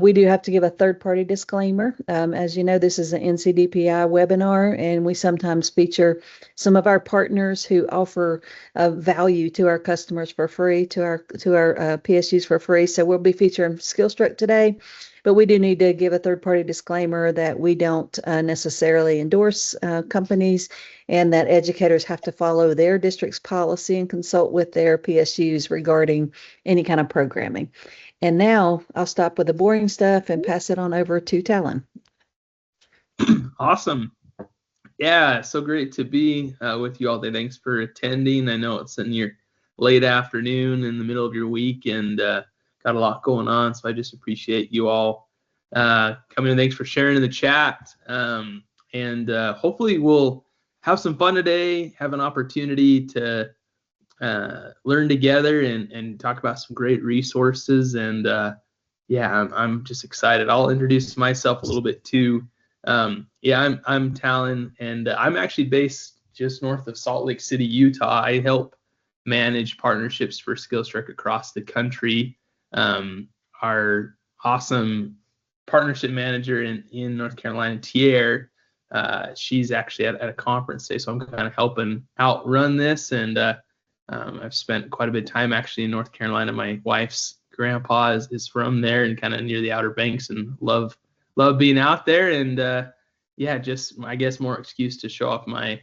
We do have to give a third-party disclaimer. As you know, this is an NCDPI webinar, and we sometimes feature some of our partners who offer value to our customers for free, to our PSUs for free. So we'll be featuring Skillstruck today, but we do need to give a third-party disclaimer that we don't necessarily endorse companies, and that educators have to follow their district's policy and consult with their PSUs regarding any kind of programming. And now I'll stop with the boring stuff and pass it on over to Talon. Awesome. Yeah, so great to be with you all day. Thanks for attending. I know it's in your late afternoon in the middle of your week, and got a lot going on, so I just appreciate you all coming in. Thanks for sharing in the chat. And hopefully we'll have some fun today, have an opportunity to learn together and talk about some great resources. And yeah, I'm just excited. I'll introduce myself a little bit too. Yeah, I'm Talon, and I'm actually based just north of Salt Lake City, Utah. I help manage partnerships for Skillstruck across the country. Our awesome partnership manager in North Carolina, Tier, she's actually at a conference today, so I'm kind of helping out run this. And I've spent quite a bit of time actually in North Carolina. My wife's grandpa is from there and kind of near the Outer Banks, and love being out there. And yeah, just I guess more excuse to show off my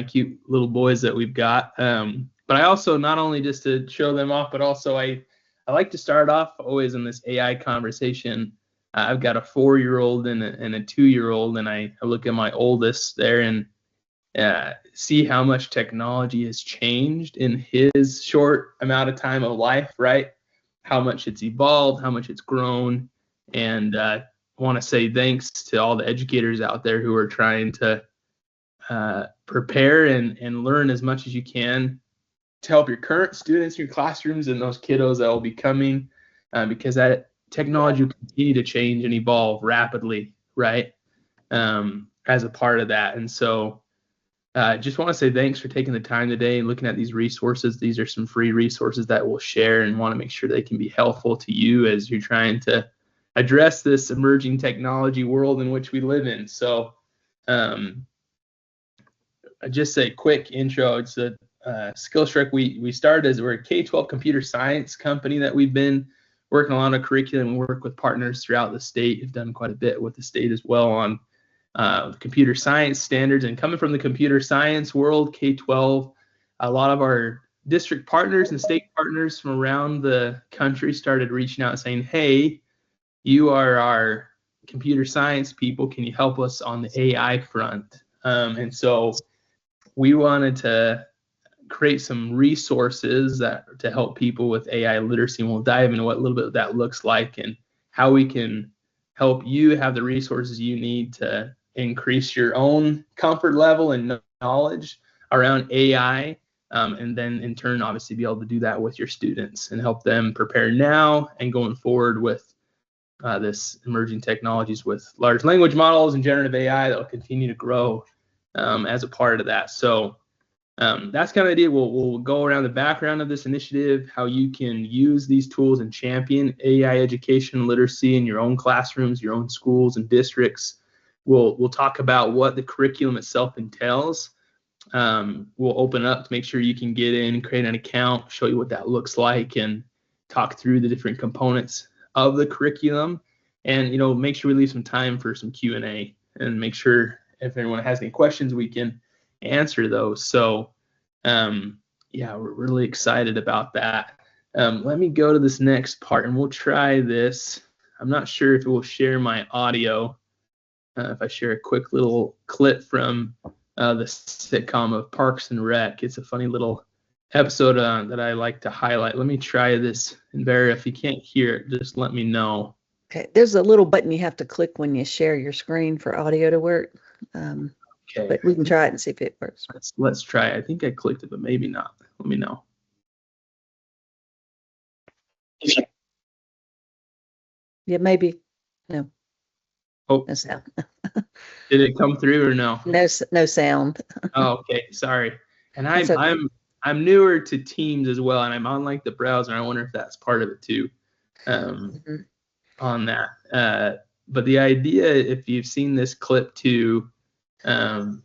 cute little boys that we've got. But I also, not only just to show them off, but also I like to start off always in this AI conversation. I've got a 4-year-old and a 2-year-old, and I look at my oldest there and see how much technology has changed in his short amount of time of life, right? How much it's evolved, how much it's grown. And I want to say thanks to all the educators out there who are trying to prepare and learn as much as you can to help your current students in your classrooms and those kiddos that will be coming, because that technology will continue to change and evolve rapidly, right? As a part of that. And so just want to say thanks for taking the time today and looking at these resources. These are some free resources that we'll share, and want to make sure they can be helpful to you as you're trying to address this emerging technology world in which we live in. So just a quick intro. It's a Skillstruck. We started as we're a K-12 computer science company that we've been working a lot of curriculum. We work with partners throughout the state. Have done quite a bit with the state as well on computer science standards. And coming from the computer science world, K-12, a lot of our district partners and state partners from around the country started reaching out saying, hey, you are our computer science people. Can you help us on the AI front? And so we wanted to create some resources to help people with AI literacy. And we'll dive into what a little bit of that looks like and how we can help you have the resources you need to increase your own comfort level and knowledge around AI, and then in turn, obviously, be able to do that with your students and help them prepare now and going forward with this emerging technologies with large language models and generative AI that will continue to grow as a part of that. So that's kind of the idea. We'll go around the background of this initiative, how you can use these tools and champion AI education and literacy in your own classrooms, your own schools and districts. We'll talk about what the curriculum itself entails. We'll open up to make sure you can get in, create an account, show you what that looks like, and talk through the different components of the curriculum. And make sure we leave some time for some Q&A, and make sure if anyone has any questions, we can answer those. So yeah, we're really excited about that. Let me go to this next part, and we'll try this. I'm not sure if it will share my audio. If I share a quick little clip from the sitcom of Parks and Rec, it's a funny little episode that I like to highlight. Let me try this, and Vera, if you can't hear it, just let me know. Okay, there's a little button you have to click when you share your screen for audio to work. Okay. But we can try it and see if it works. Let's try it. I think I clicked it, but maybe not. Let me know. Yeah, maybe. No. Oh, No sound. did it come through or no? No sound. Oh, okay, sorry. And That's okay. I'm newer to Teams as well, and I'm on like the browser. I wonder if that's part of it too. Mhm. On that. But the idea, if you've seen this clip too, um,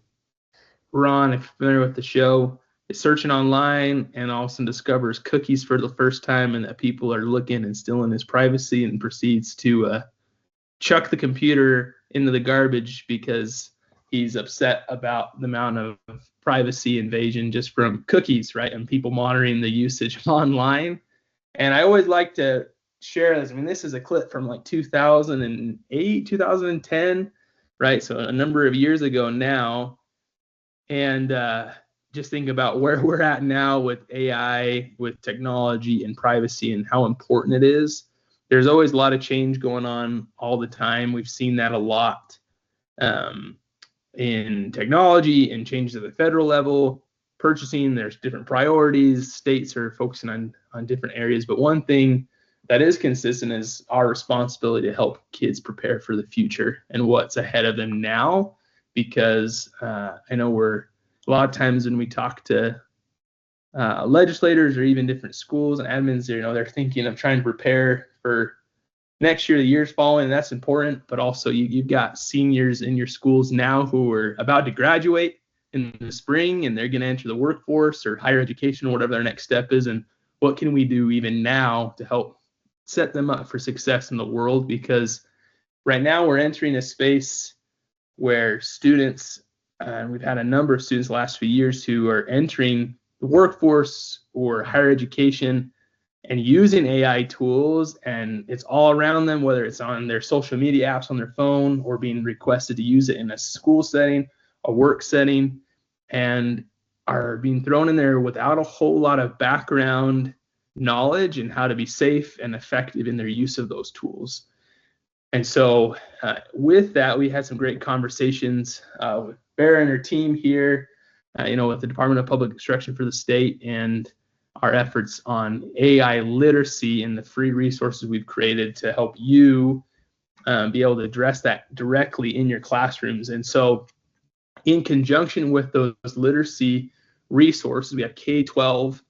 Ron, if you're familiar with the show, is searching online and all of a sudden discovers cookies for the first time, and that people are looking and stealing his privacy, and proceeds to chuck the computer into the garbage because he's upset about the amount of privacy invasion just from cookies, right? And people monitoring the usage online. And I always like to share this. I mean, this is a clip from like 2008, 2010, right? So a number of years ago now. And just think about where we're at now with AI, with technology and privacy, and how important it is. There's always a lot of change going on all the time. We've seen that a lot um, in technology and changes at the federal level. Purchasing, there's different priorities. States are focusing on different areas. But one thing that is consistent is our responsibility to help kids prepare for the future and what's ahead of them now. Because I know we're a lot of times when we talk to legislators or even different schools and admins, they're thinking of trying to prepare for next year, the years following, and that's important. But also, you've got seniors in your schools now who are about to graduate in the spring, and they're going to enter the workforce or higher education or whatever their next step is. And what can we do even now to help set them up for success in the world? Because right now we're entering a space where students, and we've had a number of students the last few years who are entering the workforce or higher education and using AI tools, and it's all around them, whether it's on their social media apps on their phone or being requested to use it in a school setting, a work setting, and are being thrown in there without a whole lot of background knowledge and how to be safe and effective in their use of those tools. And so with that, we had some great conversations with Bear and her team here, with the Department of Public Instruction for the state, and our efforts on AI literacy and the free resources we've created to help you be able to address that directly in your classrooms. And so in conjunction with those literacy resources, we have K-12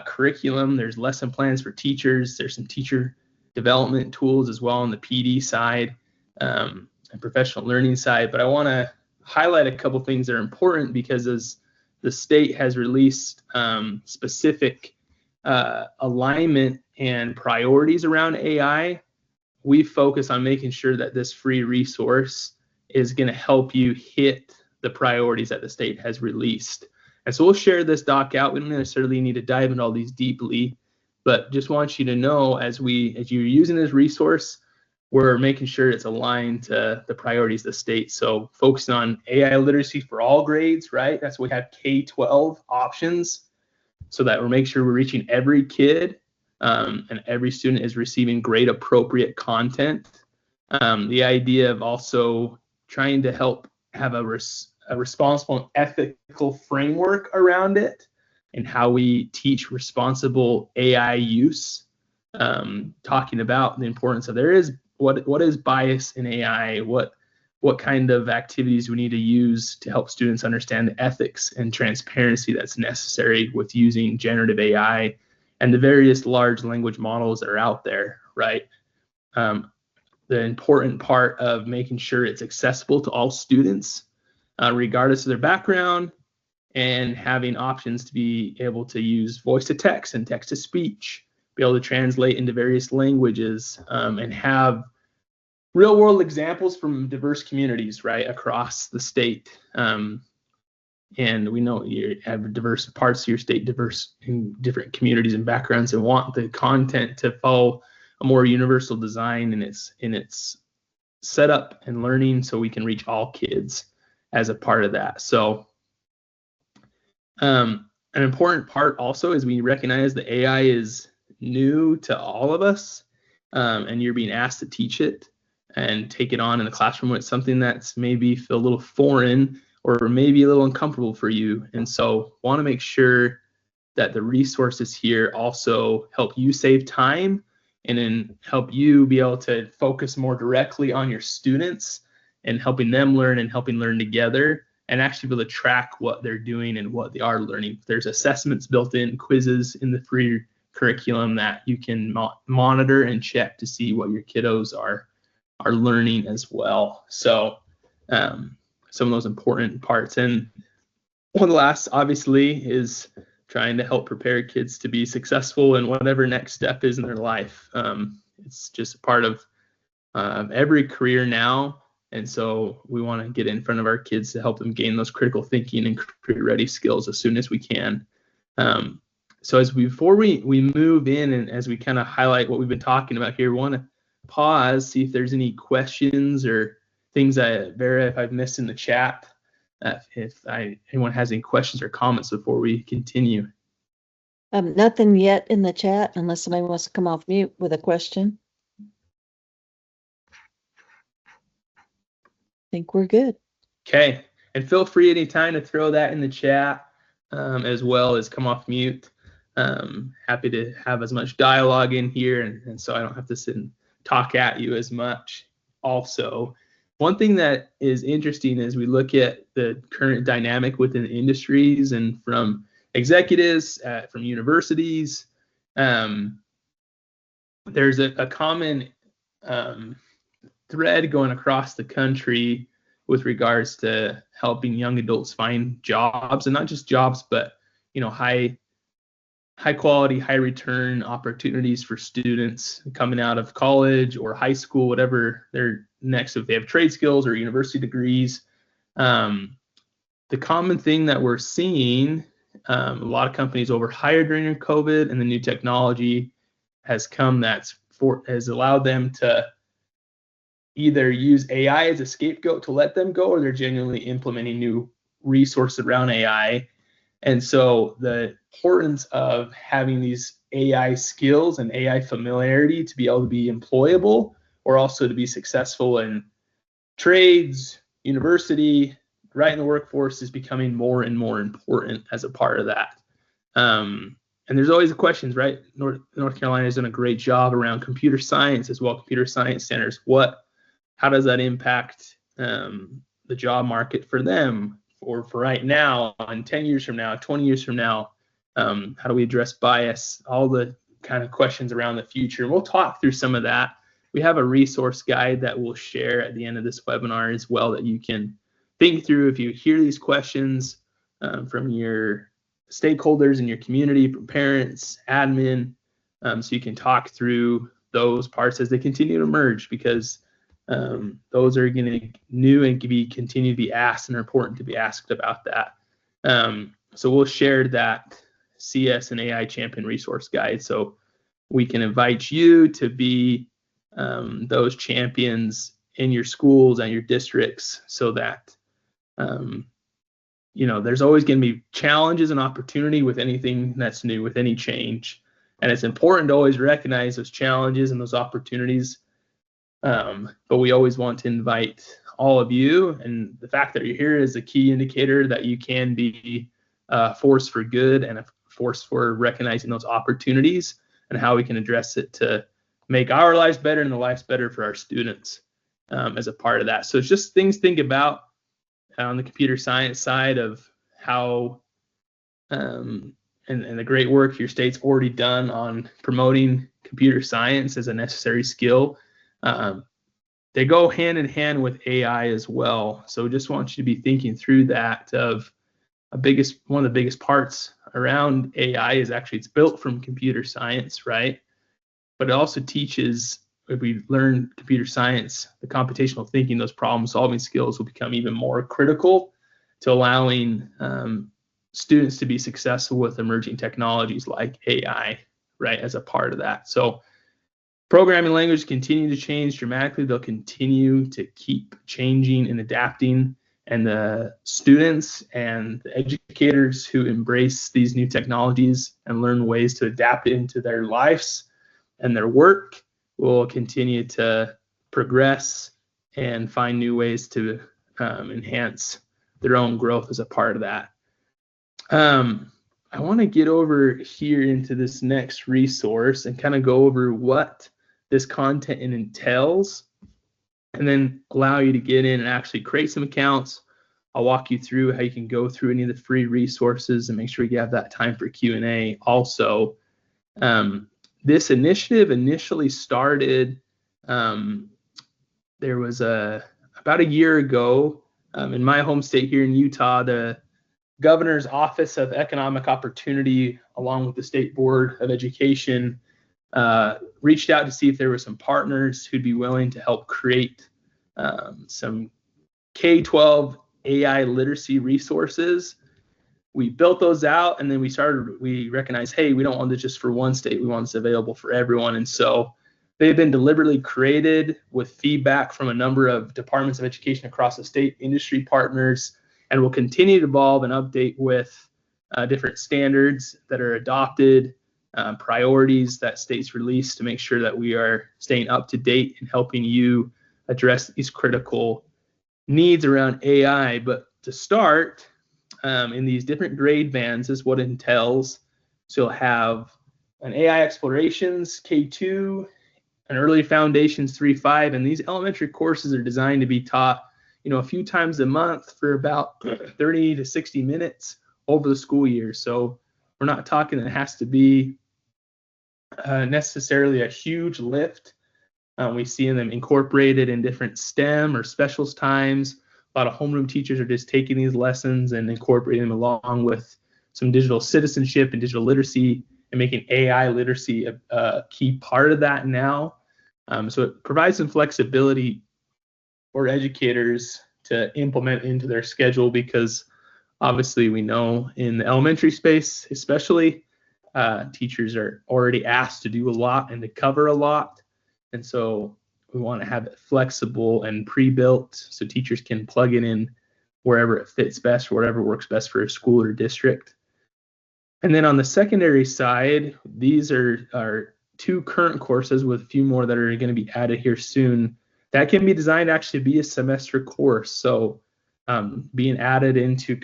curriculum, there's lesson plans for teachers, there's some teacher development tools as well on the PD side and professional learning side. But I want to highlight a couple things that are important, because as the state has released specific alignment and priorities around AI, we focus on making sure that this free resource is going to help you hit the priorities that the state has released. And so we'll share this doc out. We don't necessarily need to dive into all these deeply, but just want you to know as you're using this resource, we're making sure it's aligned to the priorities of the state. So focusing on AI literacy for all grades, right? That's why we have K-12 options, so that we're making sure we're reaching every kid and every student is receiving grade appropriate content. The idea of also trying to help have a responsible and ethical framework around it, and how we teach responsible AI use, talking about the importance of what is bias in AI, what kind of activities we need to use to help students understand the ethics and transparency that's necessary with using generative AI and the various large language models that are out there, right? The important part of making sure it's accessible to all students, regardless of their background, and having options to be able to use voice to text and text to speech, be able to translate into various languages, and have real world examples from diverse communities, right, across the state. And we know you have diverse parts of your state, diverse in different communities and backgrounds, and want the content to follow a more universal design in its setup and learning, so we can reach all kids as a part of that. So an important part also is we recognize that AI is new to all of us, and you're being asked to teach it and take it on in the classroom. It's something that's maybe feel a little foreign or maybe a little uncomfortable for you. And so want to make sure that the resources here also help you save time and then help you be able to focus more directly on your students and helping them learn and helping learn together, and actually be able to track what they're doing and what they are learning. There's assessments built in, quizzes in the free curriculum that you can monitor and check to see what your kiddos are learning as well. So some of those important parts. And one of the last, obviously, is trying to help prepare kids to be successful in whatever next step is in their life. It's just a part of every career now. And so we want to get in front of our kids to help them gain those critical thinking and career ready skills as soon as we can. So before we move in, and as we kind of highlight what we've been talking about here, we want to pause, see if there's any questions or things if I've missed in the chat. If anyone has any questions or comments before we continue. Nothing yet in the chat, unless somebody wants to come off mute with a question. I think we're good. Okay, and feel free anytime to throw that in the chat, as well as come off mute. Happy to have as much dialogue in here, and so I don't have to sit and talk at you as much. Also, one thing that is interesting as we look at the current dynamic within industries and from executives, from universities, there's a common thread going across the country with regards to helping young adults find jobs, and not just jobs, but high quality, high return opportunities for students coming out of college or high school, whatever they're next, if they have trade skills or university degrees. The common thing that we're seeing, a lot of companies overhired during COVID, and the new technology has come has allowed them to either use AI as a scapegoat to let them go, or they're genuinely implementing new resources around AI. And so the importance of having these AI skills and AI familiarity to be able to be employable, or also to be successful in trades, university, right in the workforce, is becoming more and more important as a part of that. And there's always the questions, right? North Carolina has done a great job around computer science as well, computer science centers. How does that impact the job market for them, or for right now, and 10 years from now, 20 years from now? How do we address bias? All the kind of questions around the future. We'll talk through some of that. We have a resource guide that we'll share at the end of this webinar as well, that you can think through if you hear these questions from your stakeholders in your community, from parents, admin, so you can talk through those parts as they continue to emerge, because those are going to new and continue to be asked, and are important to be asked about that. So we'll share that CS and AI Champion resource guide, so we can invite you to be those champions in your schools and your districts, so that there's always going to be challenges and opportunity with anything that's new, with any change, and it's important to always recognize those challenges and those opportunities. But we always want to invite all of you, and the fact that you're here is a key indicator that you can be a force for good, and a force for recognizing those opportunities and how we can address it to make our lives better and the lives better for our students as a part of that. So it's just things to think about on the computer science side of how and the great work your state's already done on promoting computer science as a necessary skill. They go hand in hand with AI as well. So just want you to be thinking through that. One of the biggest parts around AI is actually it's built from computer science, right? But it also teaches, if we learn computer science, the computational thinking, those problem solving skills will become even more critical to allowing students to be successful with emerging technologies like AI, right, as a part of that. So programming languages continue to change dramatically. They'll continue to keep changing and adapting. And the students and the educators who embrace these new technologies and learn ways to adapt it into their lives and their work will continue to progress and find new ways to enhance their own growth as a part of that. I want to get over here into this next resource and kind of go over what this content entails, and then allow you to get in and actually create some accounts. I'll walk you through how you can go through any of the free resources and make sure you have that time for Q&A. Also, this initiative initially started, there was about a year ago in my home state here in Utah. The Governor's Office of Economic Opportunity, along with the State Board of Education, reached out to see if there were some partners who'd be willing to help create some K-12 AI literacy resources. We built those out, and then we recognized, hey, we don't want this just for one state. We want this available for everyone. And so they've been deliberately created with feedback from a number of departments of education across the state, industry partners, and will continue to evolve and update with different standards that are adopted, priorities that states release to make sure that we are staying up to date and helping you address these critical needs around AI. But to start, in these different grade bands is what it entails. So you'll have an AI Explorations K2, an Early Foundations 3-5, and these elementary courses are designed to be taught, a few times a month for about 30 to 60 minutes over the school year. So we're not talking that it has to be necessarily a huge lift. We see them incorporated in different STEM or specials times. A lot of homeroom teachers are just taking these lessons and incorporating them along with some digital citizenship and digital literacy, and making AI literacy a key part of that now. So it provides some flexibility for educators to implement into their schedule, because obviously we know in the elementary space especially, teachers are already asked to do a lot and to cover a lot. And so we want to have it flexible and pre-built so teachers can plug it in wherever it fits best, or whatever works best for a school or district. And then on the secondary side, these are 2 current courses with a few more that are going to be added here soon that can be designed to actually be a semester course. So being added into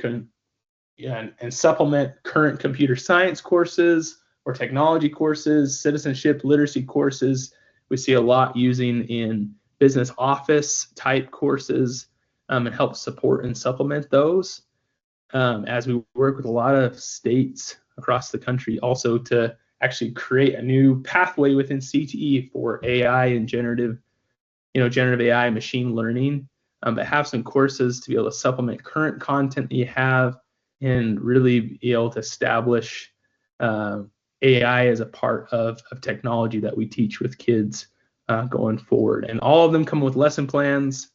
and supplement current computer science courses or technology courses, citizenship literacy courses. We see a lot using in business office type courses, and help support and supplement those, as we work with a lot of states across the country also to actually create a new pathway within CTE for AI and generative AI, machine learning, but have some courses to be able to supplement current content that you have and really be able to establish AI as a part of technology that we teach with kids going forward. And all of them come with lesson plans,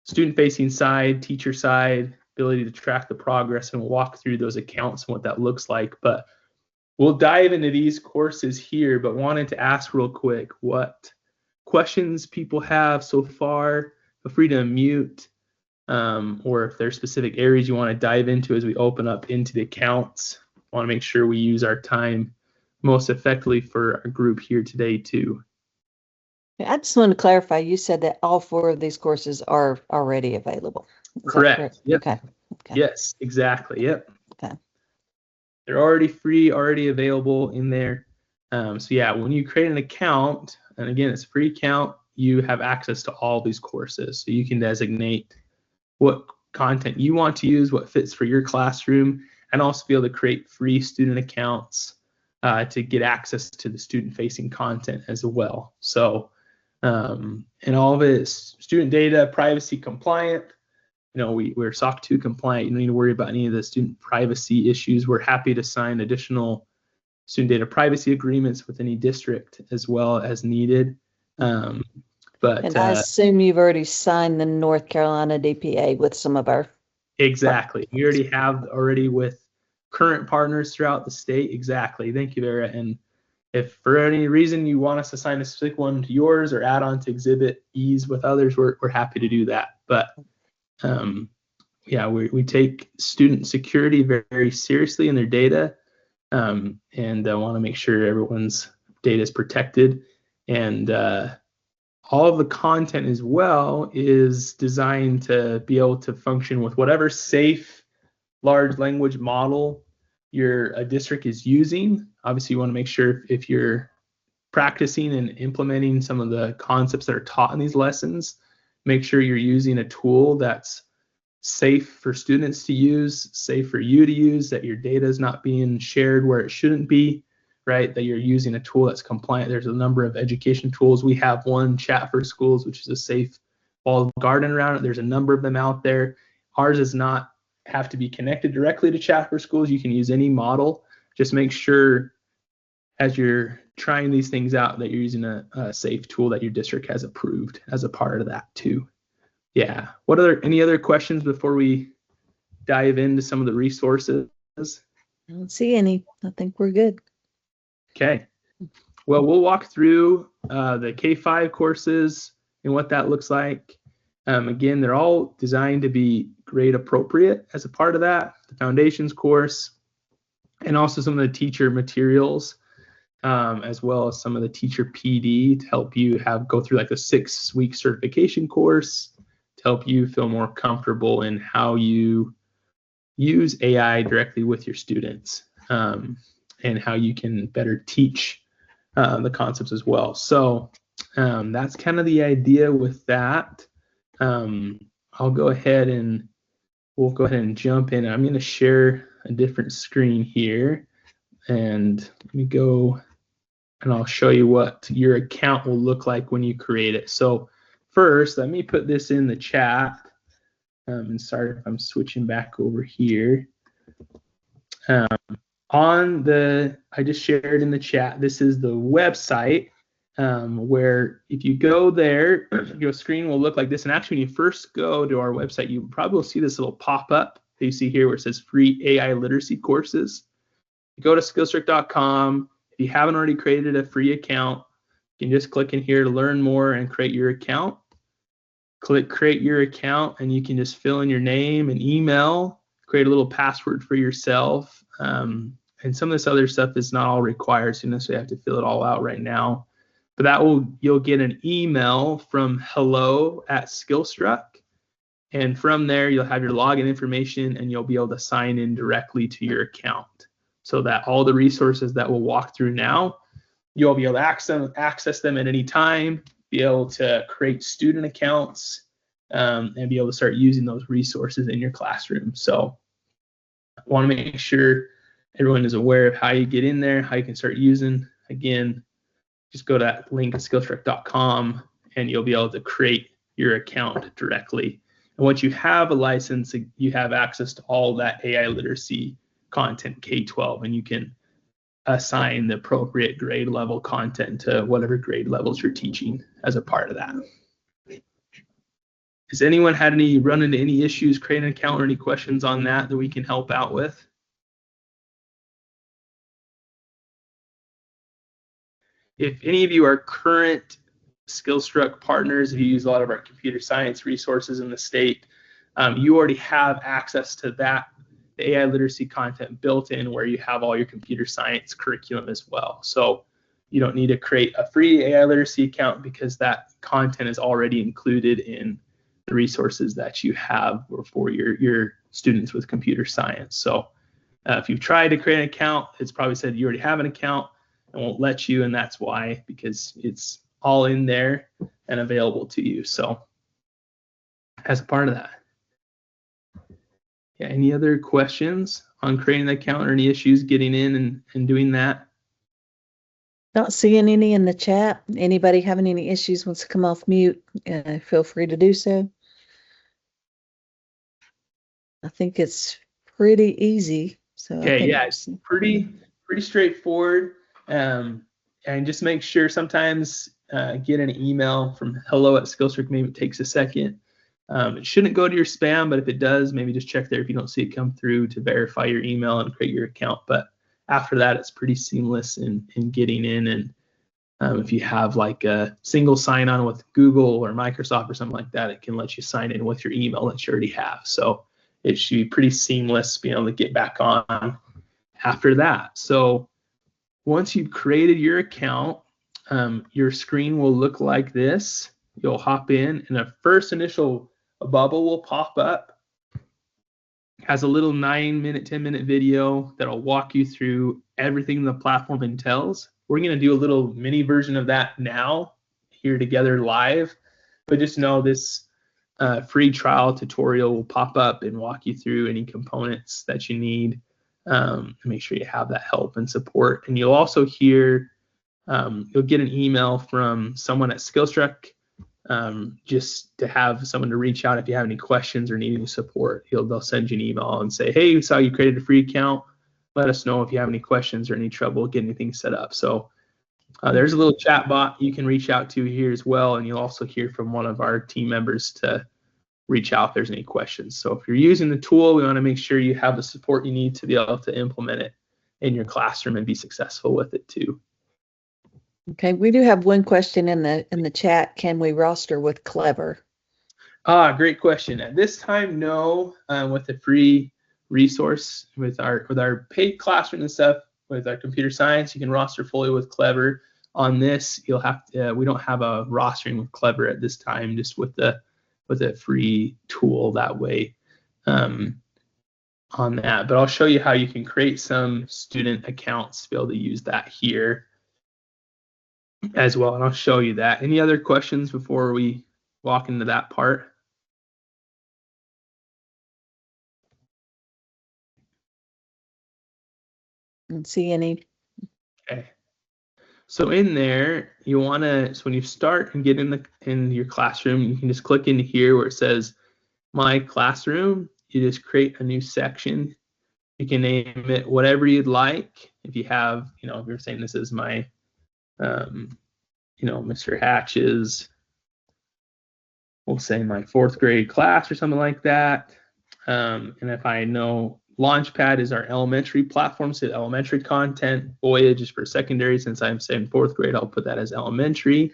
student-facing side, teacher side, ability to track the progress and walk through those accounts and what that looks like. But we'll dive into these courses here, but wanted to ask real quick what questions people have so far. Feel free to unmute, or if there's specific areas you want to dive into as we open up into the accounts. Want to make sure we use our time most effectively for our group here today too. I just want to clarify, you said that all 4 of these courses are already available. Is correct. Yep. Okay. Yes, exactly. Yep. Okay. They're already free, already available in there. So yeah, when you create an account, and again, it's a free account, you have access to all these courses. So you can designate what content you want to use, what fits for your classroom, and also be able to create free student accounts to get access to the student-facing content as well. So, and all of it is student data, privacy compliant. We're SOC 2 compliant. You don't need to worry about any of the student privacy issues. We're happy to sign additional student data privacy agreements with any district as well as needed. But I assume you've already signed the North Carolina DPA with some of our. Exactly. We already have with current partners throughout the state. Exactly. Thank you, Vera. And if for any reason you want us to sign a specific one to yours or add on to Exhibit E's with others, we're happy to do that. But yeah, we take student security very, very seriously in their data, and want to make sure everyone's data is protected. And all of the content as well is designed to be able to function with whatever safe large language model your district is using. Obviously, you want to make sure if you're practicing and implementing some of the concepts that are taught in these lessons, make sure you're using a tool that's safe for students to use, safe for you to use, that your data is not being shared where it shouldn't be, right? That you're using a tool that's compliant. There's a number of education tools. We have one, Chat for Schools, which is a safe walled garden around it. There's a number of them out there. Ours does not have to be connected directly to Chat for Schools. You can use any model. Just make sure as you're trying these things out that you're using a safe tool that your district has approved as a part of that too. Yeah. Any other questions before we dive into some of the resources? I don't see any. I think we're good. Okay. Well, we'll walk through the K-5 courses and what that looks like. Again, they're all designed to be grade appropriate as a part of that, the foundations course, and also some of the teacher materials, as well as some of the teacher PD to help you go through like a 6-week certification course to help you feel more comfortable in how you use AI directly with your students, and how you can better teach the concepts as well. So that's kind of the idea with that. We'll go ahead and jump in. I'm going to share a different screen here, and let me go and I'll show you what your account will look like when you create it. So first, let me put this in the chat. And sorry if I'm switching back over here. I just shared in the chat, this is the website where if you go there, your screen will look like this. And actually, when you first go to our website, you probably will see this little pop-up that you see here where it says free AI literacy courses. You go to skillstruck.com. If you haven't already created a free account, you can just click in here to learn more and create your account. Click create your account, and you can just fill in your name and email, create a little password for yourself. And some of this other stuff is not all required, so you necessarily have to fill it all out right now. But you'll get an email from hello@Skillstruck. And from there, you'll have your login information, and you'll be able to sign in directly to your account so that all the resources that we'll walk through now, you'll be able to access them at any time, be able to create student accounts, and be able to start using those resources in your classroom. So I want to make sure everyone is aware of how you get in there, how you can start using. Again, just go to that link at skillstruck.com, and you'll be able to create your account directly. And once you have a license, you have access to all that AI literacy content K-12, and you can assign the appropriate grade level content to whatever grade levels you're teaching as a part of that. Has anyone run into any issues creating an account or any questions on that we can help out with? If any of you are current Skillstruck partners, if you use a lot of our computer science resources in the state, you already have access to the AI literacy content built in where you have all your computer science curriculum as well. So you don't need to create a free AI literacy account because that content is already included in the resources that you have for your students with computer science. So if you've tried to create an account, it's probably said you already have an account and won't let you, and that's why, because it's all in there and available to you. So as a part of that. Yeah, any other questions on creating an account or any issues getting in and doing that? Not seeing any in the chat. Anybody having any issues wants to come off mute, feel free to do so. I think it's pretty easy. So okay, yeah, it's pretty straightforward. And just make sure sometimes get an email from hello@Skillstruck. Maybe it takes a second. It shouldn't go to your spam, but if it does, maybe just check there if you don't see it come through to verify your email and create your account. But after that, it's pretty seamless in getting in. And if you have like a single sign-on with Google or Microsoft or something like that, it can let you sign in with your email that you already have. So it should be pretty seamless being able to get back on after that. So once you've created your account, your screen will look like this. You'll hop in, and a first initial bubble will pop up. Has a little 9-minute, 10-minute video that'll walk you through everything the platform entails. We're going to do a little mini version of that now here together live, but just know this free trial tutorial will pop up and walk you through any components that you need to make sure you have that help and support. And you'll also hear, you'll get an email from someone at Skillstruck just to have someone to reach out if you have any questions or need any support. They'll send you an email and say, hey, we saw you created a free account. Let us know if you have any questions or any trouble getting anything set up. So there's a little chat bot you can reach out to here as well, and you'll also hear from one of our team members to reach out if there's any questions. So if you're using the tool, we want to make sure you have the support you need to be able to implement it in your classroom and be successful with it too. Okay, we do have one question in the chat. Can we roster with Clever? Great question. At this time, no. With the free resource, with our paid classroom and stuff, with our computer science, you can roster fully with Clever. On this, you'll have to, we don't have a rostering with Clever at this time, just with the free tool that way on that. But I'll show you how you can create some student accounts to be able to use that here as well, and I'll show you that. Any other questions before we walk into that part? Don't see any. Okay. So in there, you want to, so when you start and get in your classroom, you can just click into here where it says My Classroom. You just create a new section. You can name it whatever you'd like. If you have, if you're saying this is my, Mr. Hatch's, we'll say my 4th grade class or something like that. And if I know Launchpad is our elementary platform, so elementary content. Voyage is for secondary. Since I'm saying 4th grade, I'll put that as elementary,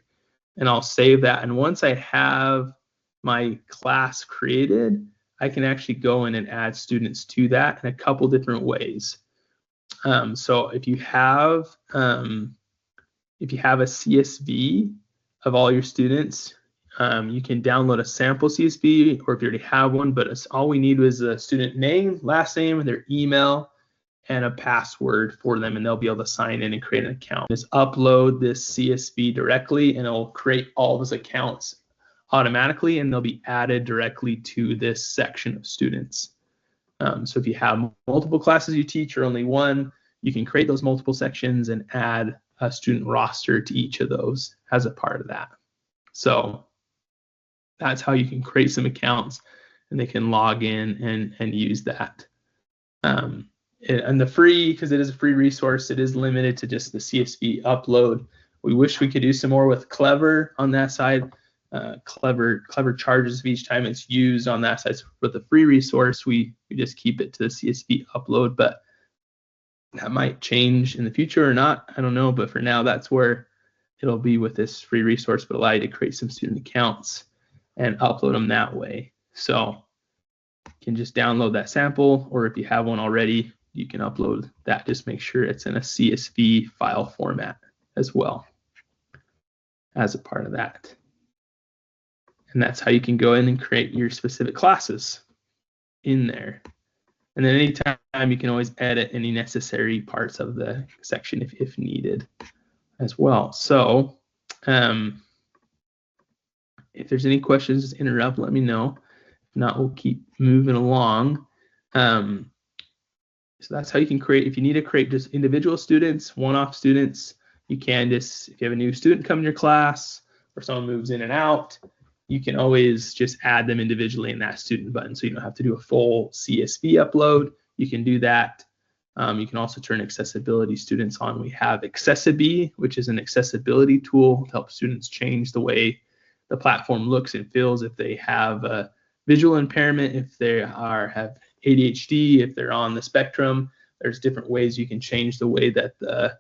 and I'll save that. And once I have my class created, I can actually go in and add students to that in a couple different ways. So if you have a CSV of all your students, you can download a sample CSV, or if you already have one, but all we need is a student name, last name, their email, and a password for them, and they'll be able to sign in and create an account. Just upload this CSV directly, and it'll create all those accounts automatically, and they'll be added directly to this section of students. So if you have multiple classes you teach or only one, you can create those multiple sections and add a student roster to each of those as a part of that. So that's how you can create some accounts, and they can log in and use that. And the free, because it is a free resource, it is limited to just the CSV upload. We wish we could do some more with Clever on that side. Clever charges each time it's used on that side. So with the free resource, we just keep it to the CSV upload, but that might change in the future or not. I don't know, but for now, that's where it'll be with this free resource, but allow you to create some student accounts and upload them that way. So you can just download that sample, or if you have one already, you can upload that. Just make sure it's in a CSV file format as well as a part of that. And that's how you can go in and create your specific classes in there. And then anytime you can always edit any necessary parts of the section if needed as well. So if there's any questions, just interrupt, let me know. If not, we'll keep moving along. So that's how you can create. If you need to create just individual students, one-off students, you can just, if you have a new student come in your class or someone moves in and out, you can always just add them individually in that student button. So you don't have to do a full CSV upload. You can do that. You can also turn accessibility students on. We have Accessibee, which is an accessibility tool to help students change the way the platform looks and feels. If they have a visual impairment, if they have ADHD, if they're on the spectrum, there's different ways you can change the way that the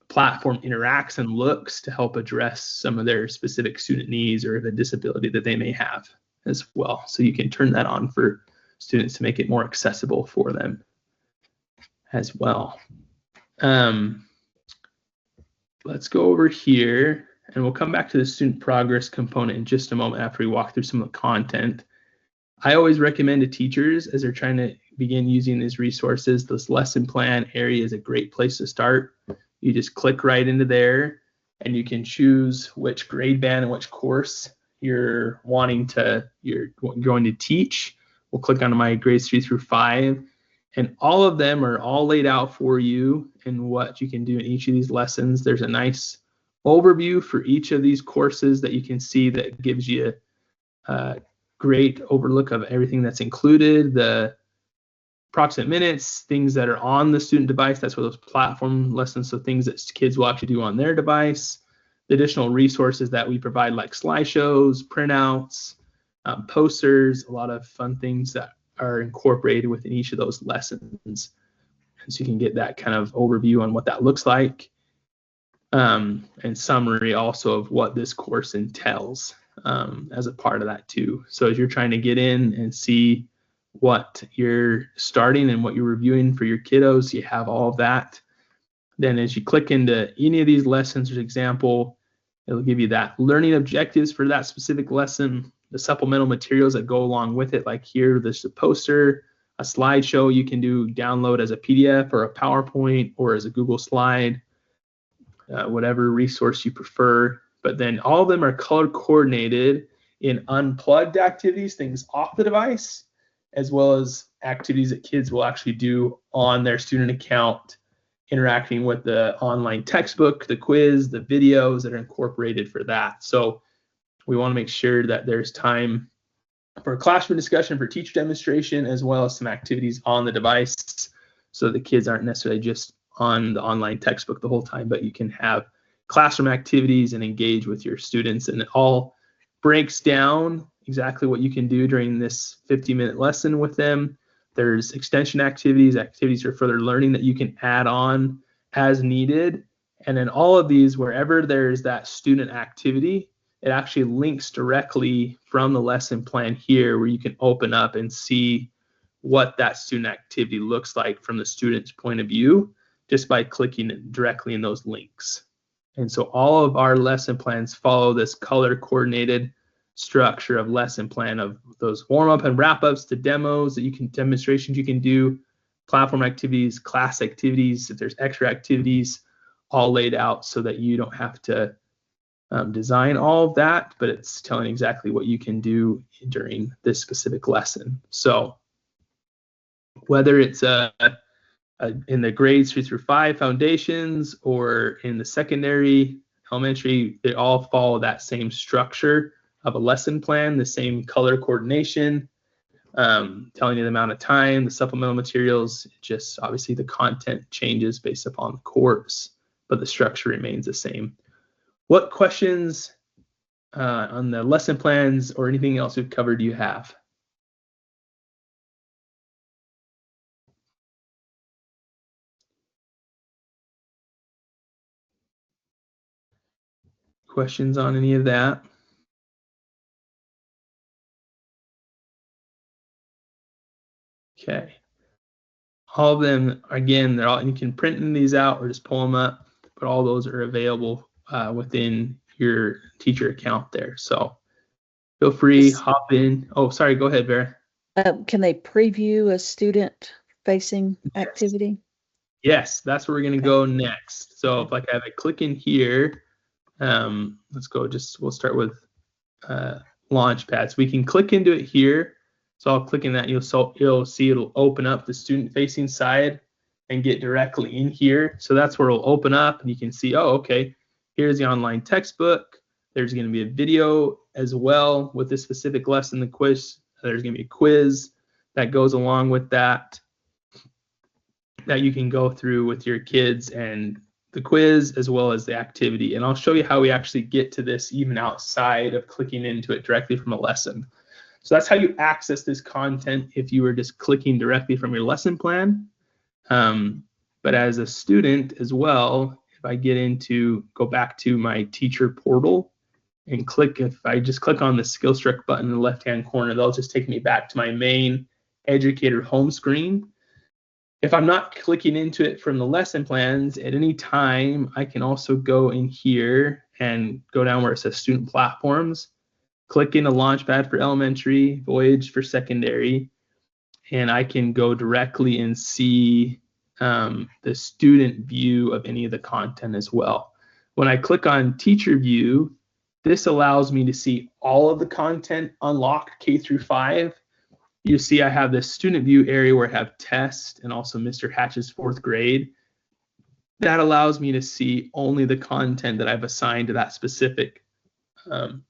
platform interacts and looks to help address some of their specific student needs or the disability that they may have as well. So you can turn that on for students to make it more accessible for them as well. Let's go over here, and we'll come back to the student progress component in just a moment after we walk through some of the content. I always recommend to teachers as they're trying to begin using these resources, this lesson plan area is a great place to start. You just click right into there, and you can choose which grade band and which course you're going to teach. We'll click on my grades 3 through 5, and all of them are all laid out for you and what you can do in each of these lessons. There's a nice overview for each of these courses that you can see that gives you a great overlook of everything that's included, the approximate minutes, things that are on the student device. That's where those platform lessons, so things that kids will actually do on their device, the additional resources that we provide like slideshows, printouts, posters, a lot of fun things that are incorporated within each of those lessons. And so you can get that kind of overview on what that looks like, and summary also of what this course entails as a part of that too. So as you're trying to get in and see what you're starting and what you're reviewing for your kiddos, you have all of that. Then as you click into any of these lessons, for example, it'll give you that learning objectives for that specific lesson, the supplemental materials that go along with it. Like here, there's a poster, a slideshow you can download as a PDF or a PowerPoint or as a Google slide, whatever resource you prefer. But then all of them are color coordinated in unplugged activities, things off the device, as well as activities that kids will actually do on their student account, interacting with the online textbook, the quiz, the videos that are incorporated for that. So we want to make sure that there's time for classroom discussion, for teacher demonstration, as well as some activities on the device, so the kids aren't necessarily just on the online textbook the whole time, but you can have classroom activities and engage with your students. And it all breaks down exactly what you can do during this 50-minute lesson with them. There's extension activities for further learning that you can add on as needed. And then all of these, wherever there's that student activity, it actually links directly from the lesson plan here, where you can open up and see what that student activity looks like from the student's point of view, just by clicking directly in those links. And so all of our lesson plans follow this color coordinated structure of lesson plan, of those warm-up and wrap-ups to demos that you can, demonstrations you can do, platform activities, class activities, if there's extra activities, all laid out so that you don't have to design all of that, but it's telling exactly what you can do during this specific lesson. So whether it's in the grades 3 through 5 foundations or in the secondary, elementary, they all follow that same structure of a lesson plan, the same color coordination, telling you the amount of time, the supplemental materials. Just obviously the content changes based upon the course, but the structure remains the same. What questions on the lesson plans or anything else we've covered do you have? Questions on any of that? Okay. All of them, again, they're all, you can print these out or just pull them up, but all those are available within your teacher account there. So feel free, hop in. Oh, sorry, go ahead, Vera. Can they preview a student-facing activity? Yes, that's where we're going to go next. So if like I have a click in here, let's go, we'll start with Launchpad. So we can click into it here. So I'll click in that, you'll see it'll open up the student-facing side and get directly in here. So that's where it'll open up, and you can see, oh, okay, here's the online textbook. There's going to be a video as well with this specific lesson, the quiz. There's going to be a quiz that goes along with that you can go through with your kids, and the quiz as well as the activity. And I'll show you how we actually get to this even outside of clicking into it directly from a lesson. So that's how you access this content if you were just clicking directly from your lesson plan. But as a student as well, if I go back to my teacher portal and if I just click on the Skillstruck button in the left-hand corner, they'll just take me back to my main educator home screen. If I'm not clicking into it from the lesson plans at any time, I can also go in here and go down where it says student platforms, click into Launchpad for elementary, Voyage for secondary, and I can go directly and see the student view of any of the content as well. When I click on teacher view, this allows me to see all of the content unlocked K through 5. You see I have this student view area where I have test and also Mr. Hatch's 4th grade. That allows me to see only the content that I've assigned to that specific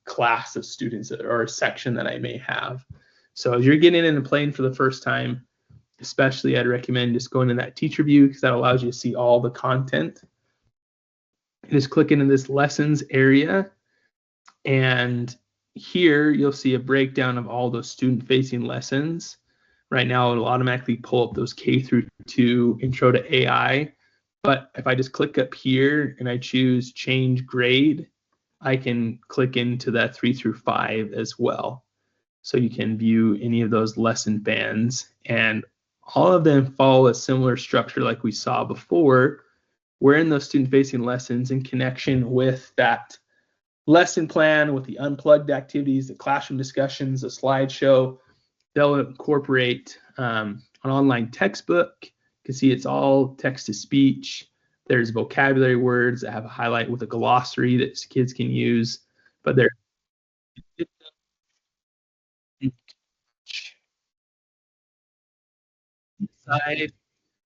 class of students or a section that I may have. So as you're getting into playing for the first time, especially I'd recommend just going to that teacher view because that allows you to see all the content. Just click into this lessons area, and here you'll see a breakdown of all those student-facing lessons. Right now it'll automatically pull up those K through 2 intro to AI, but if I just click up here and I choose change grade, I can click into that 3 through 5 as well. So you can view any of those lesson bands, and all of them follow a similar structure like we saw before. We're in those student-facing lessons in connection with that lesson plan, with the unplugged activities, the classroom discussions, the slideshow. They'll incorporate an online textbook. You can see it's all text-to-speech. There's vocabulary words that have a highlight with a glossary that kids can use, but they're side.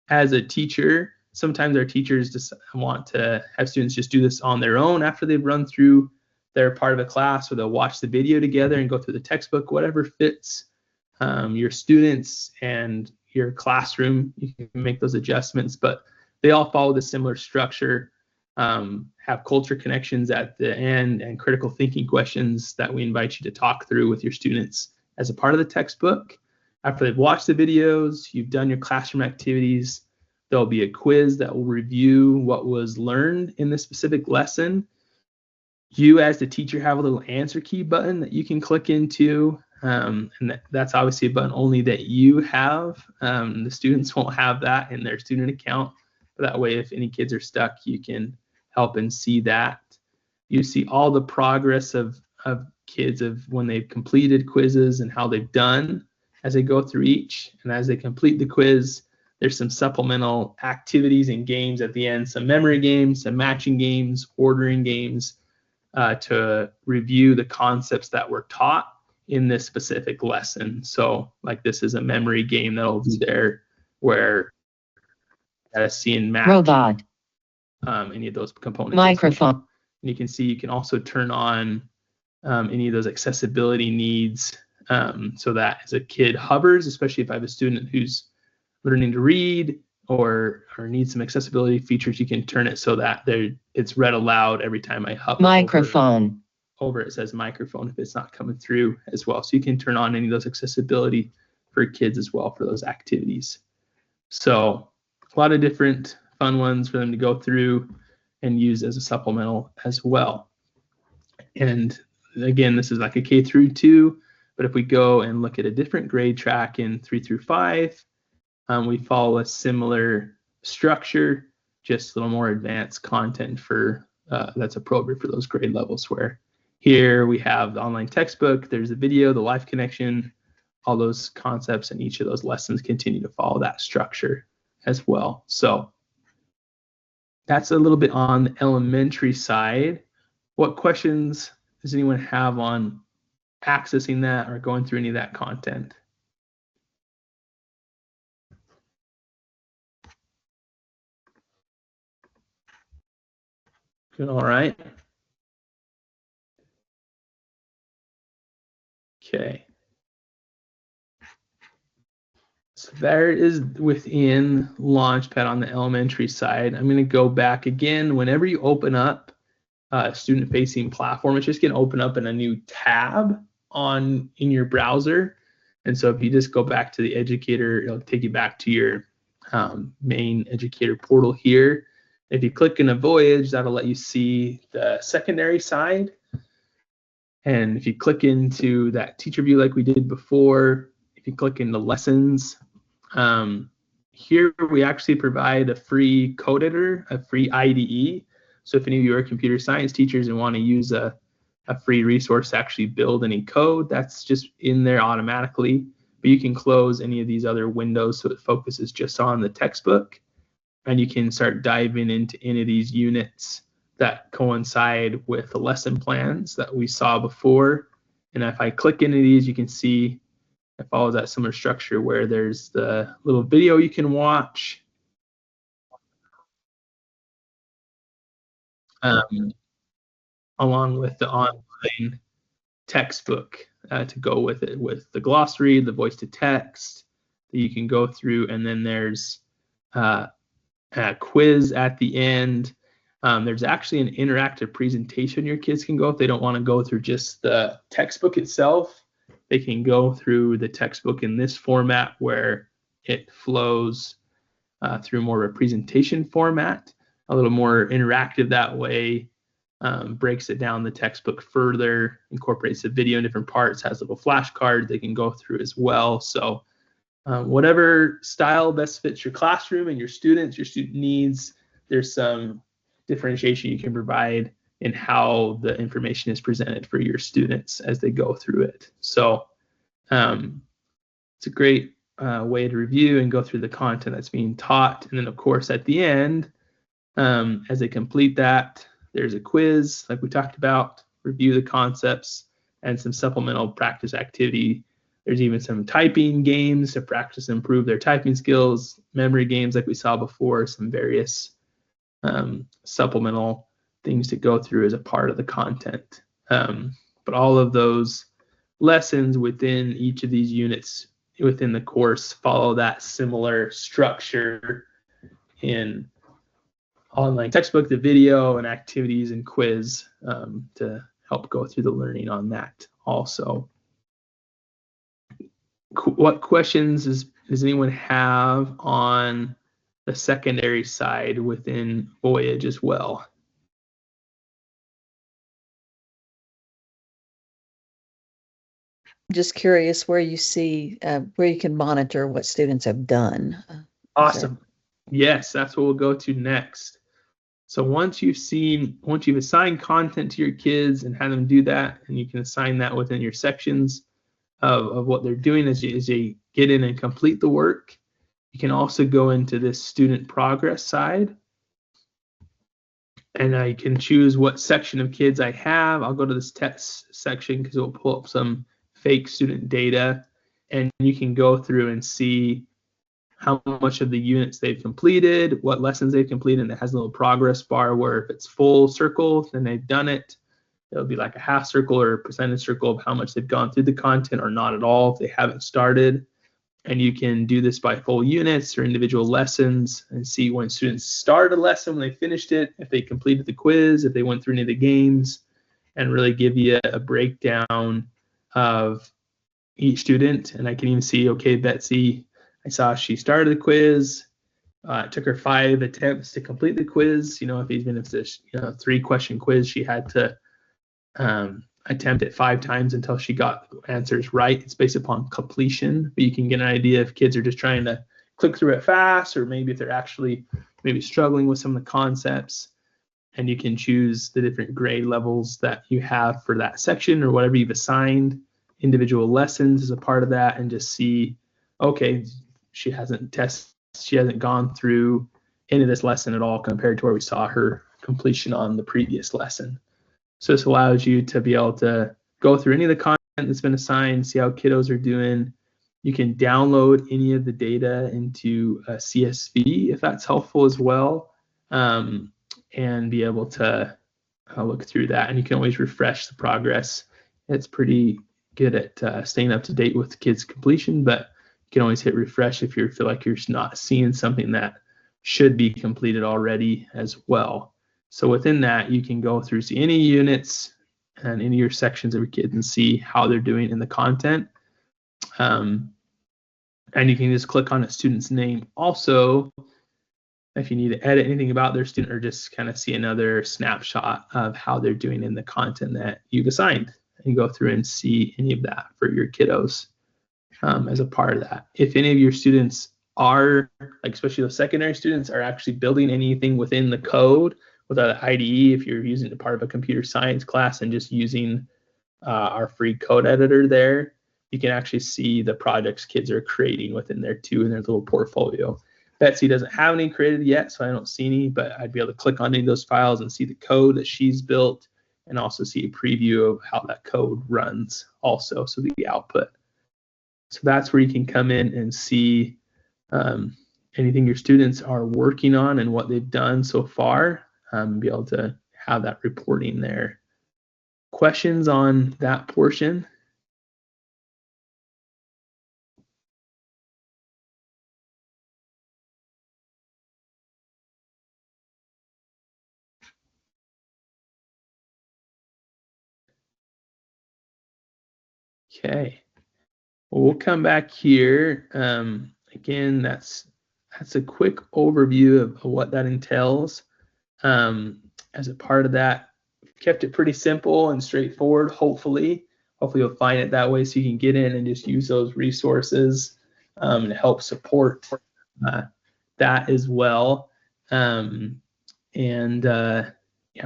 As a teacher, sometimes our teachers just want to have students just do this on their own after they've run through their part of a class, or they'll watch the video together and go through the textbook, whatever fits your students and your classroom. You can make those adjustments, but they all follow the similar structure, have culture connections at the end and critical thinking questions that we invite you to talk through with your students as a part of the textbook. After they've watched the videos, you've done your classroom activities, there'll be a quiz that will review what was learned in this specific lesson. You as the teacher have a little answer key button that you can click into, and that's obviously a button only that you have. The students won't have that in their student account, but that way if any kids are stuck, you can help and see that. You see all the progress of kids of when they've completed quizzes and how they've done as they go through each. And as they complete the quiz, there's some supplemental activities and games at the end, some memory games, some matching games, ordering games, to review the concepts that were taught in this specific lesson. So like this is a memory game that'll be there where you see and match robot, any of those components. Microphone. And you can see you can also turn on any of those accessibility needs, so that as a kid hovers, especially if I have a student who's learning to read or needs some accessibility features, you can turn it so that it's read aloud every time I hover. Microphone. Over it says microphone if it's not coming through as well. So you can turn on any of those accessibility for kids as well for those activities. So a lot of different fun ones for them to go through and use as a supplemental as well. And again, this is like a K through 2, but if we go and look at a different grade track in 3 through 5, we follow a similar structure, just a little more advanced content for that's appropriate for those grade levels, where here we have the online textbook, there's a video, the live connection, all those concepts, and each of those lessons continue to follow that structure as well. So that's a little bit on the elementary side. What questions does anyone have on accessing that or going through any of that content? All right. Okay. So there is within Launchpad on the elementary side. I'm going to go back again. Whenever you open up a student-facing platform, it's just going to open up in a new tab in your browser. And so if you just go back to the educator, it'll take you back to your main educator portal here. If you click in a Voyage, that'll let you see the secondary side. And if you click into that teacher view like we did before, if you click into lessons, here we actually provide a free code editor, a free IDE. So if any of you are computer science teachers and want to use a free resource to actually build any code, that's just in there automatically. But you can close any of these other windows so it focuses just on the textbook. and you can start diving into any of these units that coincide with the lesson plans that we saw before. And if I click into these, you can see it follows that similar structure where there's the little video you can watch. Along with the online textbook to go with it, with the glossary, the voice to text that you can go through, and then there's a quiz at the end. There's actually an interactive presentation your kids can go if they don't want to go through just the textbook itself. They can go through the textbook in this format where it flows through more of a presentation format, a little more interactive that way. Breaks it down the textbook further, incorporates the video in different parts, has little flashcards they can go through as well. So whatever style best fits your classroom and your student needs, there's some differentiation you can provide in how the information is presented for your students as they go through it. So it's a great way to review and go through the content that's being taught. And then, of course, at the end, as they complete that, there's a quiz, like we talked about, review the concepts, and some supplemental practice activity. There's even some typing games to practice and improve their typing skills, memory games like we saw before, some various supplemental things to go through as a part of the content. But all of those lessons within each of these units within the course follow that similar structure in online textbook, the video, and activities and quiz to help go through the learning on that also. What questions does anyone have on the secondary side within Voyage as well? Just curious where you see where you can monitor what students have done. Awesome. Yes, that's what we'll go to next. So once you've assigned content to your kids and had them do that, and you can assign that within your sections of what they're doing as they get in and complete the work, you can also go into this student progress side. And I can choose what section of kids I have. I'll go to this test section because it will pull up some fake student data. And you can go through and see how much of the units they've completed, what lessons they've completed, and it has a little progress bar where if it's full circle, then they've done it. It'll be like a half circle or a percentage circle of how much they've gone through the content or not at all if they haven't started. And you can do this by full units or individual lessons and see when students started a lesson, when they finished it, if they completed the quiz, if they went through any of the games, and really give you a breakdown of each student. And I can even see, okay, Betsy, I saw she started the quiz. It took her 5 attempts to complete the quiz. If it's this 3-question quiz, she had to attempt it 5 times until she got answers right. It's based upon completion, but you can get an idea if kids are just trying to click through it fast, or maybe if they're actually maybe struggling with some of the concepts. And you can choose the different grade levels that you have for that section or whatever you've assigned. Individual lessons as a part of that, and just see, okay, she hasn't gone through any of this lesson at all compared to where we saw her completion on the previous lesson. So this allows you to be able to go through any of the content that's been assigned, see how kiddos are doing. You can download any of the data into a CSV if that's helpful as well, and be able to look through that. And you can always refresh the progress. It's pretty good at staying up to date with the kids' completion, but you can always hit refresh if you feel like you're not seeing something that should be completed already as well. So within that, you can go through, see any units and any of your sections of your kids and see how they're doing in the content. And you can just click on a student's name also if you need to edit anything about their student, or just kind of see another snapshot of how they're doing in the content that you've assigned. And go through and see any of that for your kiddos as a part of that. If any of your students are, like especially those secondary students, are actually building anything within the code without an IDE, if you're using it part of a computer science class and just using our free code editor there, you can actually see the projects kids are creating within there too in their little portfolio. Betsy doesn't have any created yet, so I don't see any, but I'd be able to click on any of those files and see the code that she's built, and also see a preview of how that code runs also, so the output. So that's where you can come in and see anything your students are working on and what they've done so far, be able to have that reporting there. Questions on that portion? Okay, well, we'll come back here. Again, that's a quick overview of what that entails. As a part of that, kept it pretty simple and straightforward. Hopefully you'll find it that way, so you can get in and just use those resources to help support that as well. Yeah,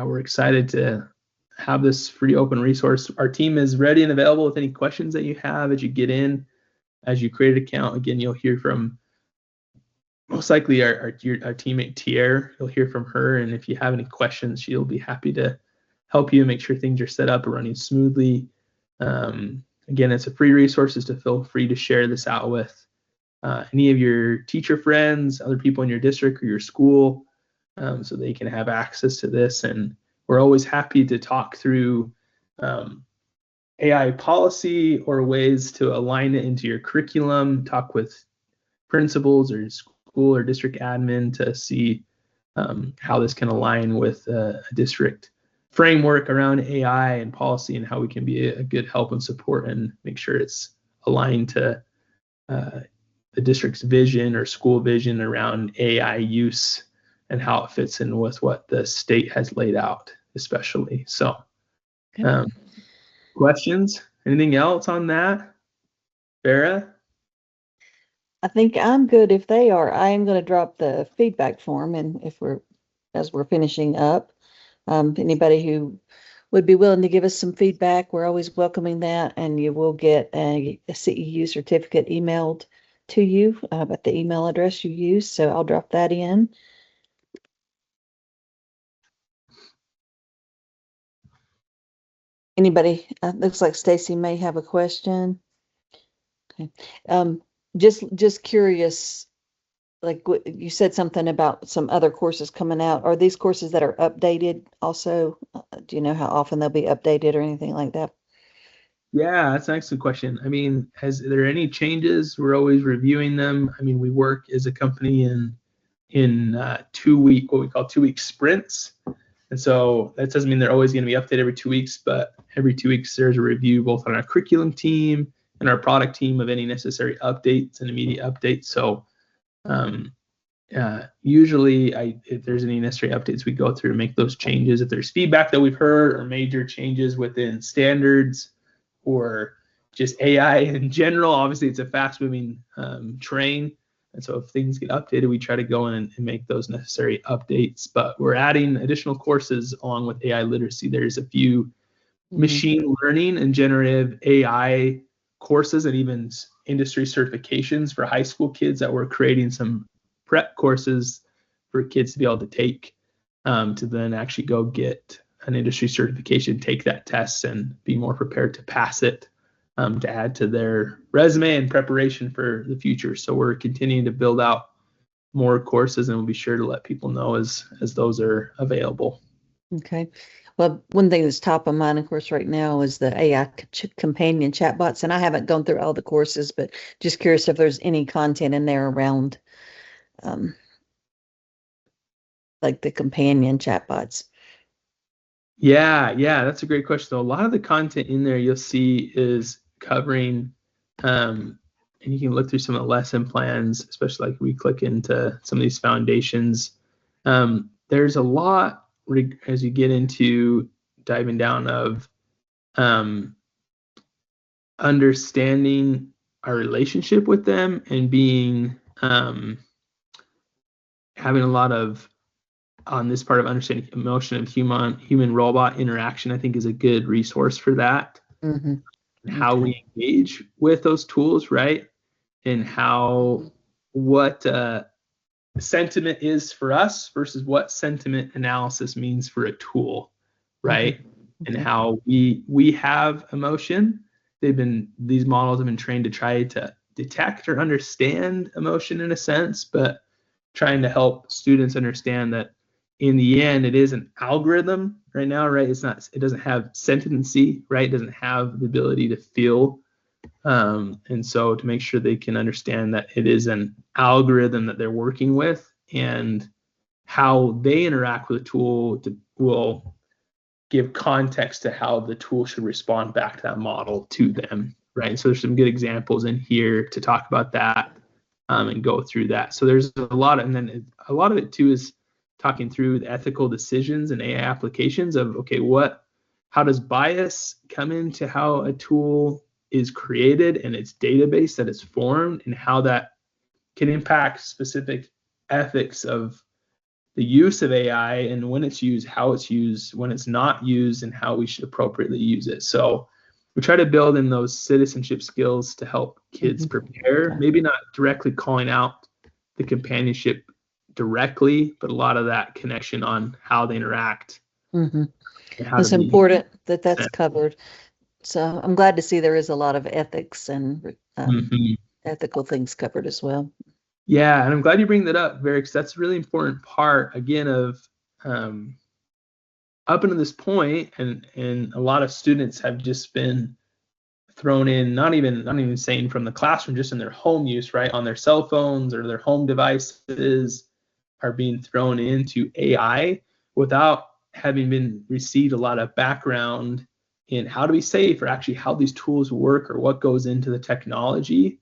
we're excited to have this free open resource. Our team is ready and available with any questions that you have as you get in, as you create an account. Again, you'll hear from most likely our teammate Tier. You'll hear from her, and if you have any questions, she'll be happy to help you make sure things are set up and running smoothly. Again, it's a free resource, to feel free to share this out with any of your teacher friends, other people in your district or your school, so they can have access to this. And we're always happy to talk through AI policy or ways to align it into your curriculum, talk with principals or school or district admin to see how this can align with a district framework around AI and policy, and how we can be a good help and support and make sure it's aligned to the district's vision or school vision around AI use and how it fits in with what the state has laid out, especially. So, questions? Anything else on that, Farah? I think I'm good. If they are, I am going to drop the feedback form, and as we're finishing up, anybody who would be willing to give us some feedback, we're always welcoming that, and you will get a CEU certificate emailed to you at the email address you use. So I'll drop that in. Anybody? Looks like Stacy may have a question. Okay. Just curious, like you said something about some other courses coming out. Are these courses that are updated also? Do you know how often they'll be updated or anything like that? Yeah, that's an excellent question. I mean, has there any changes? We're always reviewing them. I mean, we work as a company in 2-week, what we call 2-week sprints. And so that doesn't mean they're always going to be updated every 2 weeks, but every 2 weeks there's a review both on our curriculum team and our product team of any necessary updates and immediate updates. So usually if there's any necessary updates, we go through and make those changes. If there's feedback that we've heard or major changes within standards or just AI in general, obviously it's a fast moving train. And so if things get updated, we try to go in and make those necessary updates. But we're adding additional courses along with AI literacy. There's a few machine learning and generative AI courses and even industry certifications for high school kids that we're creating some prep courses for kids to be able to take to then actually go get an industry certification, take that test, and be more prepared to pass it, to add to their resume and preparation for the future. So we're continuing to build out more courses, and we'll be sure to let people know as those are available. Okay. Well, one thing that's top of mind, of course, right now is the AI companion chatbots. And I haven't gone through all the courses, but just curious if there's any content in there around like the companion chatbots. Yeah, that's a great question. So a lot of the content in there you'll see is covering, and you can look through some of the lesson plans, especially like we click into some of these foundations. There's a lot as you get into diving down of understanding our relationship with them and being having a lot of on this part of understanding emotion of human robot interaction. I think is a good resource for that. And how we engage with those tools, right? And how what sentiment is for us versus what sentiment analysis means for a tool, right? Mm-hmm. And how we have emotion. These models have been trained to try to detect or understand emotion in a sense, but trying to help students understand that in the end it is an algorithm right now, right? It doesn't have sentiency, right? It doesn't have the ability to feel. And so to make sure they can understand that it is an algorithm that they're working with, and how they interact with the tool will give context to how the tool should respond back to that model to them, right? So there's some good examples in here to talk about that, and go through that. So there's a lot, and then a lot of it too is talking through the ethical decisions and AI applications of, okay, how does bias come into how a tool is created and its database that is formed, and how that can impact specific ethics of the use of AI, and when it's used, how it's used, when it's not used, and how we should appropriately use it. So we try to build in those citizenship skills to help kids prepare, maybe not directly calling out the companionship directly, but a lot of that connection on how they interact. Mm-hmm. It's important that that's covered. So I'm glad to see there is a lot of ethics and ethical things covered as well. Yeah, and I'm glad you bring that up, Very, because that's a really important part, again, of up until this point, and a lot of students have just been thrown in, not even saying from the classroom, just in their home use, right, on their cell phones or their home devices, are being thrown into AI without having been received a lot of background in how to be safe, or actually how these tools work, or what goes into the technology.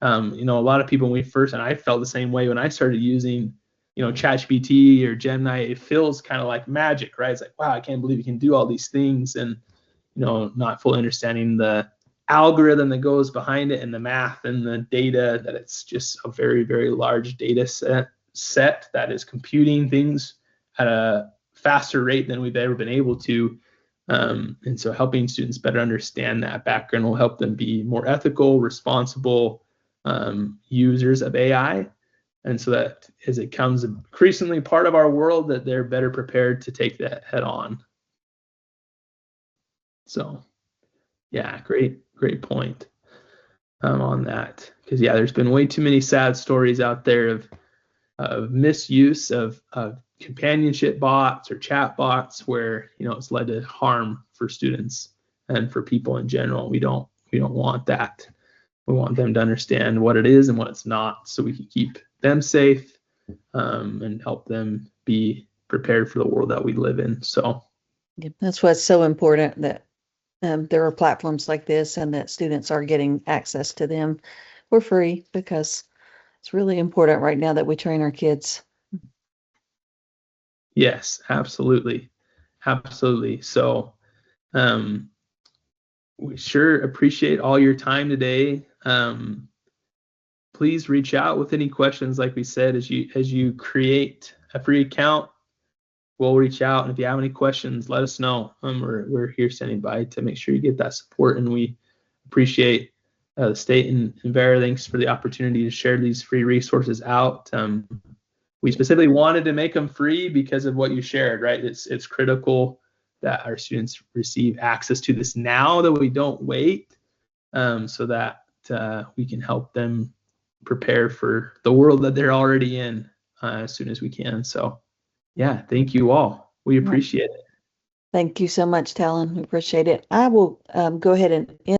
A lot of people, when we first, and I felt the same way when I started using, ChatGPT or Gemini, it feels kind of like magic, right? It's like, wow, I can't believe you can do all these things, and not fully understanding the algorithm that goes behind it, and the math and the data, that it's just a very, very large data set that is computing things at a faster rate than we've ever been able to. And so helping students better understand that background will help them be more ethical, responsible users of AI. And so that as it becomes increasingly part of our world, that they're better prepared to take that head on. So yeah, great point on that. Because yeah, there's been way too many sad stories out there of misuse of companionship bots or chat bots, where it's led to harm for students and for people in general. We don't want that. We want them to understand what it is and what it's not, so we can keep them safe, and help them be prepared for the world that we live in. So yeah, that's why it's so important that there are platforms like this, and that students are getting access to them for free, because it's really important right now that we train our kids. Yes, absolutely. So we sure appreciate all your time today. Please reach out with any questions. Like we said, as you create a free account, we'll reach out, and if you have any questions, let us know. We're here standing by to make sure you get that support, and we appreciate the state and Vera. Thanks for the opportunity to share these free resources out. We specifically wanted to make them free because of what you shared, right? It's critical that our students receive access to this now, that we don't wait, so that we can help them prepare for the world that they're already in as soon as we can. So yeah, thank you all. We appreciate it. Thank you so much, Talon. We appreciate it. I will go ahead and end